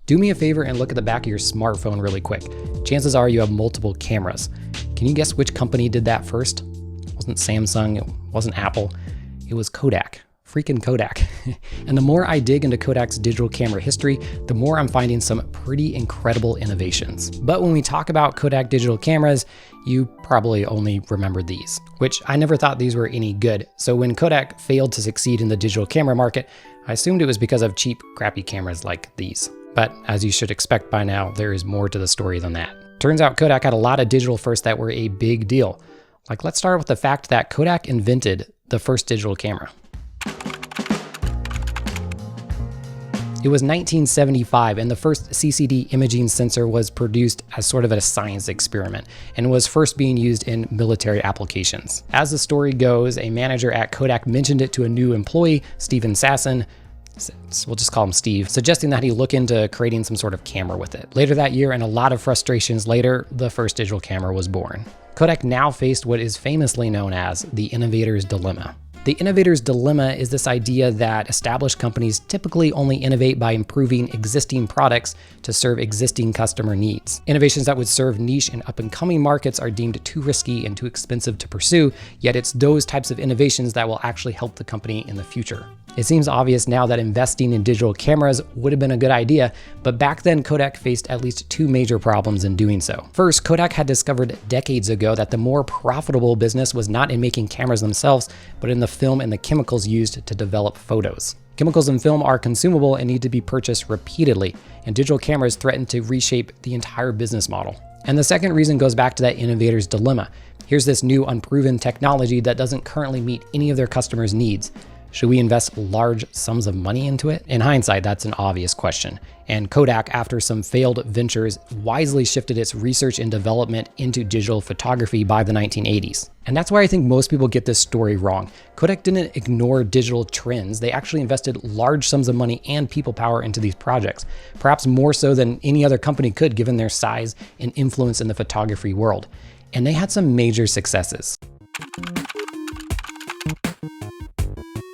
Do me a favor and look at the back of your smartphone really quick. Chances are you have multiple cameras. Can you guess which company did that first? It wasn't Samsung, it wasn't Apple, it was Kodak. Freaking Kodak. And the more I dig into Kodak's digital camera history, the more I'm finding some pretty incredible innovations. But when we talk about Kodak digital cameras, you probably only remember these, which I never thought these were any good. So when Kodak failed to succeed in the digital camera market, I assumed it was because of cheap, crappy cameras like these. But as you should expect by now, there is more to the story than that. Turns out Kodak had a lot of digital firsts that were a big deal. Like, let's start with the fact that Kodak invented the first digital camera. It was 1975, and the first CCD imaging sensor was produced as sort of a science experiment and was first being used in military applications. As the story goes, a manager at Kodak mentioned it to a new employee, Steven Sasson, we'll just call him Steve, suggesting that he look into creating some sort of camera with it. Later that year, and a lot of frustrations later, the first digital camera was born. Kodak now faced what is famously known as the innovator's dilemma. The innovator's dilemma is this idea that established companies typically only innovate by improving existing products to serve existing customer needs. Innovations that would serve niche and up-and-coming markets are deemed too risky and too expensive to pursue, yet it's those types of innovations that will actually help the company in the future. It seems obvious now that investing in digital cameras would have been a good idea, but back then Kodak faced at least two major problems in doing so. First, Kodak had discovered decades ago that the more profitable business was not in making cameras themselves, but in the film and the chemicals used to develop photos. Chemicals in film are consumable and need to be purchased repeatedly, and digital cameras threaten to reshape the entire business model. And the second reason goes back to that innovator's dilemma. Here's this new unproven technology that doesn't currently meet any of their customers' needs. Should we invest large sums of money into it? In hindsight, that's an obvious question. And Kodak, after some failed ventures, wisely shifted its research and development into digital photography by the 1980s. And that's why I think most people get this story wrong. Kodak didn't ignore digital trends. They actually invested large sums of money and people power into these projects, perhaps more so than any other company could given their size and influence in the photography world. And they had some major successes.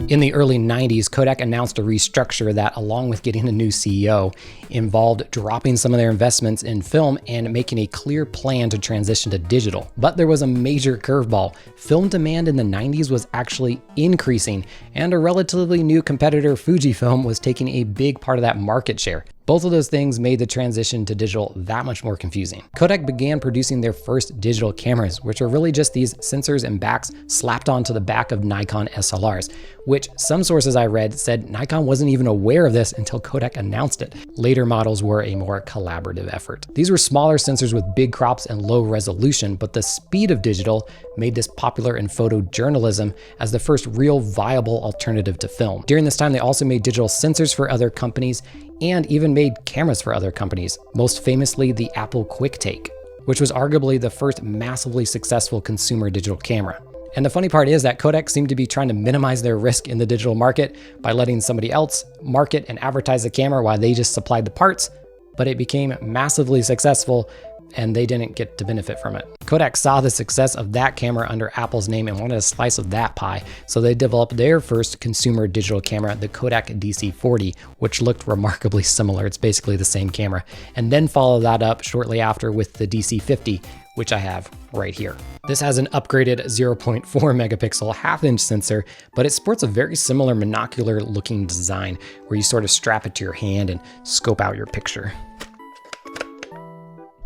In the early 90s, Kodak announced a restructure that, along with getting a new CEO, involved dropping some of their investments in film and making a clear plan to transition to digital. But there was a major curveball. Film demand in the 90s was actually increasing, and a relatively new competitor, Fujifilm, was taking a big part of that market share. Both of those things made the transition to digital that much more confusing. Kodak began producing their first digital cameras, which are really just these sensors and backs slapped onto the back of Nikon SLRs, which some sources I read said Nikon wasn't even aware of this until Kodak announced it. Later models were a more collaborative effort. These were smaller sensors with big crops and low resolution, but the speed of digital made this popular in photojournalism as the first real viable alternative to film. During this time, they also made digital sensors for other companies and even made cameras for other companies, most famously the Apple Quicktake, which was arguably the first massively successful consumer digital camera. And the funny part is that Kodak seemed to be trying to minimize their risk in the digital market by letting somebody else market and advertise the camera while they just supplied the parts, but it became massively successful and they didn't get to benefit from it. Kodak saw the success of that camera under Apple's name and wanted a slice of that pie, so they developed their first consumer digital camera, the Kodak DC-40, which looked remarkably similar. It's basically the same camera, and then followed that up shortly after with the DC-50, which I have right here. This has an upgraded 0.4 megapixel half-inch sensor, but it sports a very similar monocular looking design where you sort of strap it to your hand and scope out your picture.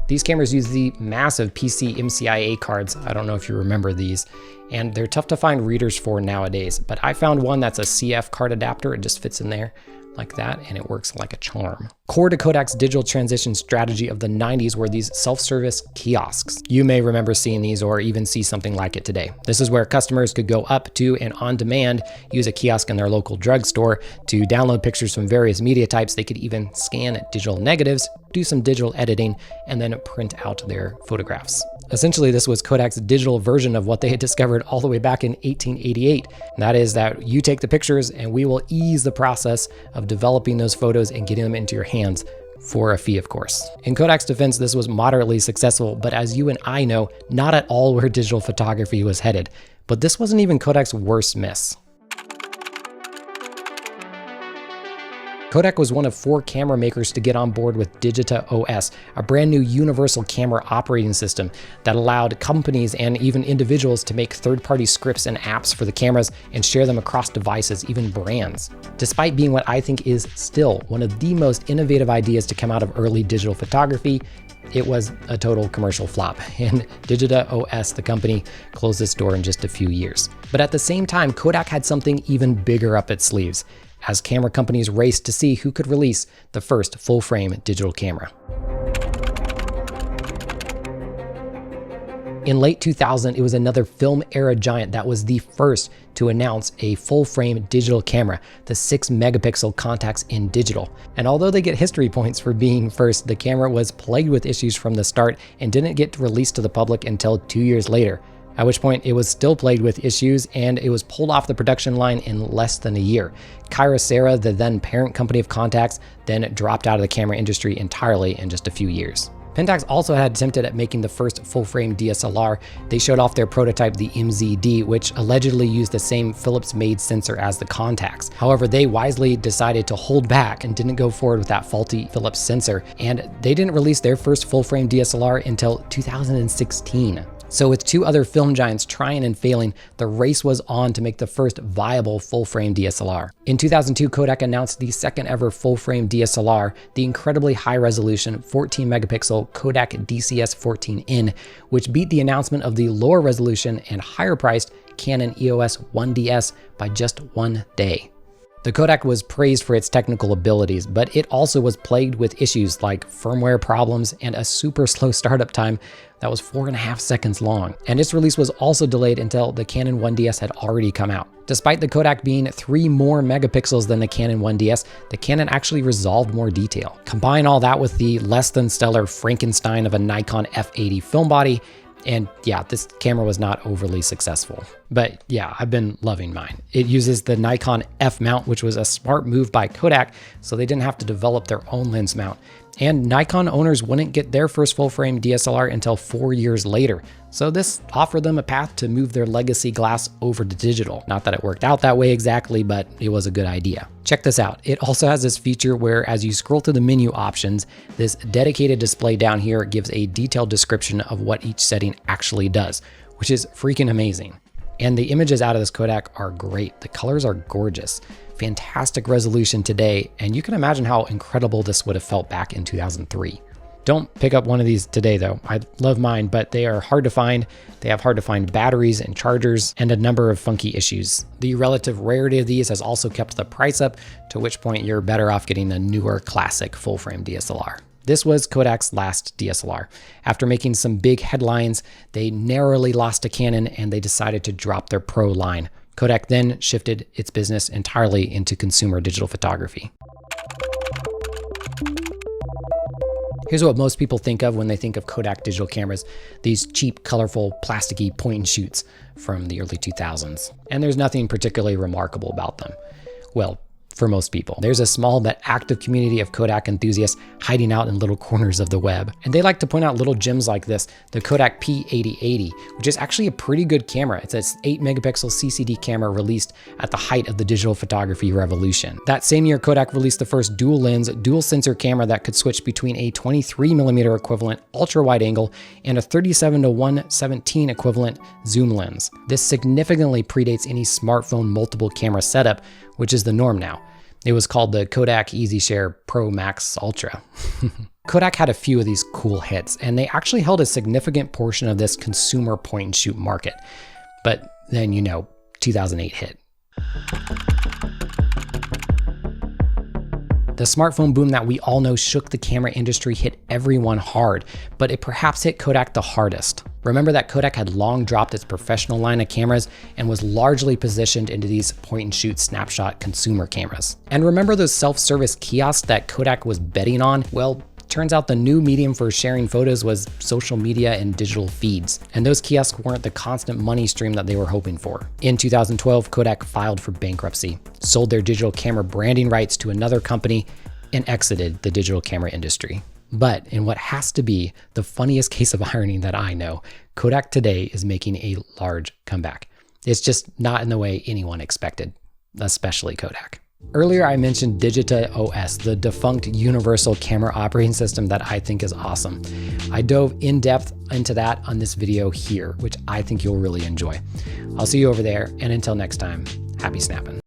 These cameras use the massive PC MCIA cards. I don't know if you remember these, and they're tough to find readers for nowadays, but I found one that's a CF card adapter. It just fits in there like that, and it works like a charm. Core to Kodak's digital transition strategy of the 90s were these self-service kiosks. You may remember seeing these or even see something like it today. This is where customers could go up to and on demand use a kiosk in their local drugstore to download pictures from various media types. They could even scan digital negatives, do some digital editing, and then print out their photographs. Essentially, this was Kodak's digital version of what they had discovered all the way back in 1888. And that is that you take the pictures and we will ease the process of developing those photos and getting them into your hands for a fee, of course. In Kodak's defense, this was moderately successful, but as you and I know, not at all where digital photography was headed. But this wasn't even Kodak's worst miss. Kodak was one of 4 camera makers to get on board with Digita OS, a brand new universal camera operating system that allowed companies and even individuals to make third-party scripts and apps for the cameras and share them across devices, even brands. Despite being what I think is still one of the most innovative ideas to come out of early digital photography, it was a total commercial flop, and Digita OS, the company, closed its door in just a few years. But at the same time, Kodak had something even bigger up its sleeves, as camera companies raced to see who could release the first full-frame digital camera. In late 2000, it was another film era giant that was the first to announce a full-frame digital camera, the 6-megapixel Contax in digital. And although they get history points for being first, the camera was plagued with issues from the start and didn't get released to the public until 2 years later, at which point it was still plagued with issues and it was pulled off the production line in less than a year. Kyocera, the then parent company of Contax, then dropped out of the camera industry entirely in just a few years. Pentax also had attempted at making the first full-frame DSLR. They showed off their prototype, the MZD, which allegedly used the same Philips-made sensor as the Contax. However, they wisely decided to hold back and didn't go forward with that faulty Philips sensor, and they didn't release their first full-frame DSLR until 2016. So with 2 other film giants trying and failing, the race was on to make the first viable full-frame DSLR. In 2002, Kodak announced the second ever full-frame DSLR, the incredibly high-resolution 14-megapixel Kodak DCS-14N, which beat the announcement of the lower resolution and higher-priced Canon EOS 1DS by just 1 day. The Kodak was praised for its technical abilities, but it also was plagued with issues like firmware problems and a super slow startup time that was 4.5 seconds long. And its release was also delayed until the Canon 1DS had already come out. Despite the Kodak being 3 more megapixels than the Canon 1DS, the Canon actually resolved more detail. Combine all that with the less than stellar Frankenstein of a Nikon F80 film body, and yeah, this camera was not overly successful. But yeah, I've been loving mine. It uses the Nikon F mount, which was a smart move by Kodak, so they didn't have to develop their own lens mount. And Nikon owners wouldn't get their first full-frame DSLR until 4 years later. So this offered them a path to move their legacy glass over to digital. Not that it worked out that way exactly, but it was a good idea. Check this out. It also has this feature where as you scroll to the menu options, this dedicated display down here gives a detailed description of what each setting actually does, which is freaking amazing. And the images out of this Kodak are great. The colors are gorgeous. Fantastic resolution today, and you can imagine how incredible this would have felt back in 2003. Don't pick up one of these today though. I love mine, but they are hard to find. They have hard to find batteries and chargers and a number of funky issues. The relative rarity of these has also kept the price up, to which point you're better off getting a newer classic full-frame DSLR. This was Kodak's last DSLR. After making some big headlines, they narrowly lost to Canon and they decided to drop their Pro line. Kodak then shifted its business entirely into consumer digital photography. Here's what most people think of when they think of Kodak digital cameras, these cheap, colorful, plasticky point and shoots from the early 2000s. And there's nothing particularly remarkable about them. Well, for most people. There's a small but active community of Kodak enthusiasts hiding out in little corners of the web. And they like to point out little gems like this, the Kodak P8080, which is actually a pretty good camera. It's an 8-megapixel CCD camera released at the height of the digital photography revolution. That same year, Kodak released the first dual lens, dual sensor camera that could switch between a 23mm equivalent ultra wide angle and a 37-117 equivalent zoom lens. This significantly predates any smartphone multiple camera setup, which is the norm now. It was called the Kodak EasyShare Pro Max Ultra. Kodak had a few of these cool hits, and they actually held a significant portion of this consumer point-and-shoot market. But then, 2008 hit. The smartphone boom that we all know shook the camera industry hit everyone hard, but it perhaps hit Kodak the hardest. Remember that Kodak had long dropped its professional line of cameras and was largely positioned into these point-and-shoot snapshot consumer cameras. And remember those self-service kiosks that Kodak was betting on? Well, turns out the new medium for sharing photos was social media and digital feeds. And those kiosks weren't the constant money stream that they were hoping for. In 2012, Kodak filed for bankruptcy, sold their digital camera branding rights to another company, and exited the digital camera industry. But in what has to be the funniest case of irony that I know, Kodak today is making a large comeback. It's just not in the way anyone expected, especially Kodak. Earlier, I mentioned Digita OS, the defunct universal camera operating system that I think is awesome. I dove in depth into that on this video here, which I think you'll really enjoy. I'll see you over there, and until next time, happy snapping.